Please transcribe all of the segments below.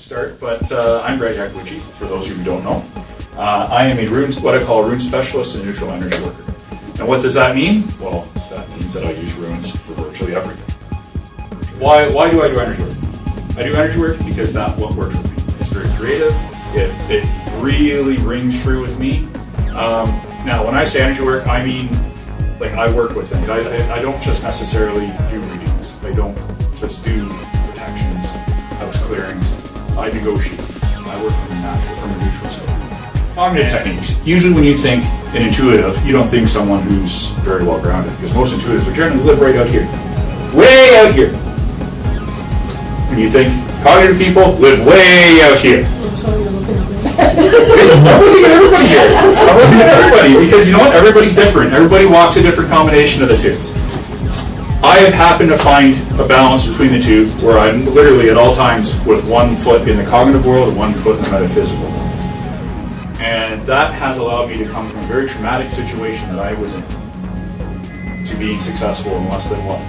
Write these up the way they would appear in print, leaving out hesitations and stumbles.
start, but I'm Greg Yakuchi, for those of you who don't know. I am what I call a rune specialist and neutral energy worker. And what does that mean? Well, that means that I use runes for virtually everything. Why do I do energy work? I do energy work because that's what works with me. It's very creative. It really rings true with me. Now, when I say energy work, I mean, like, I work with things. I don't just necessarily do readings. I don't just do protections, house clearings. I negotiate. I work from the natural, from a neutral state. Cognitive techniques. Usually when you think an intuitive, you don't think someone who's very well grounded, because most intuitives are generally live right out here. Way out here. When you think cognitive people live way out here. I'm looking at everybody here. I'm looking at everybody, because you know what? Everybody's different. Everybody walks a different combination of the two. I have happened to find a balance between the two where I'm literally at all times with one foot in the cognitive world and one foot in the metaphysical world. And that has allowed me to come from a very traumatic situation that I was in to being successful in less than what?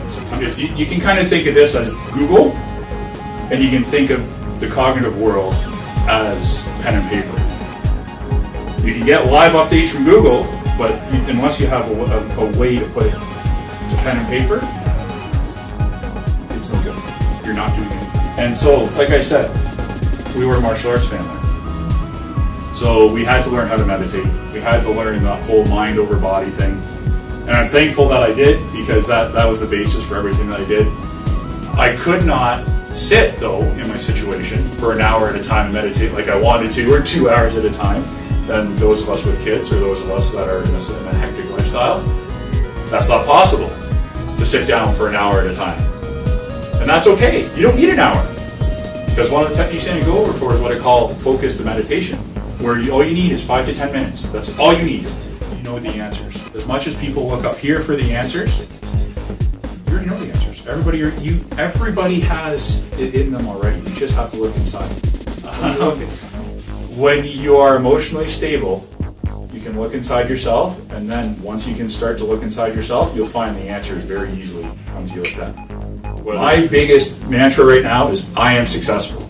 Sometimes you can kind of think of this as Google, and you can think of the cognitive world as pen and paper. You can get live updates from Google, but unless you have a way to put it to pen and paper, it's no good. You're not doing it. And so, like I said, we were a martial arts family. So we had to learn how to meditate. We had to learn that whole mind over body thing. And I'm thankful that I did, because that was the basis for everything that I did. I could not sit, though, in my situation for an hour at a time and meditate like I wanted to, or 2 hours at a time. And those of us with kids, or those of us that are in a hectic lifestyle, that's not possible to sit down for an hour at a time. And that's okay. You don't need an hour. Because one of the techniques I'm going to go over for is what I call focused meditation, where all you need is 5 to 10 minutes. That's all you need. You know the answers. As much as people look up here for the answers, you already know the answers. Everybody has it in them already. You just have to look inside. When you are emotionally stable, you can look inside yourself, and then once you can start to look inside yourself, you'll find the answers very easily once you look at that. My biggest mantra right now is I am successful.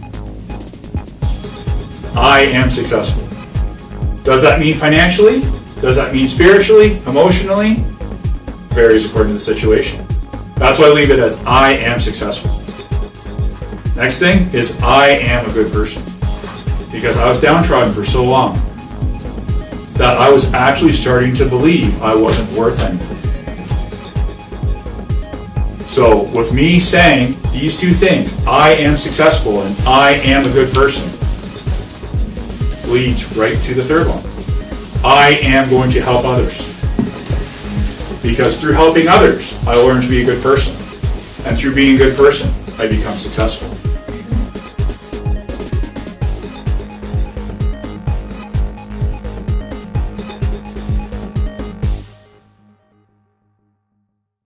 I am successful. Does that mean financially? Does that mean spiritually? Emotionally? Varies according to the situation. That's why I leave it as I am successful. Next thing is I am a good person. Because I was downtrodden for so long that I was actually starting to believe I wasn't worth anything. So with me saying these two things, I am successful and I am a good person, leads right to the third one. I am going to help others. Because through helping others, I learn to be a good person. And through being a good person, I become successful.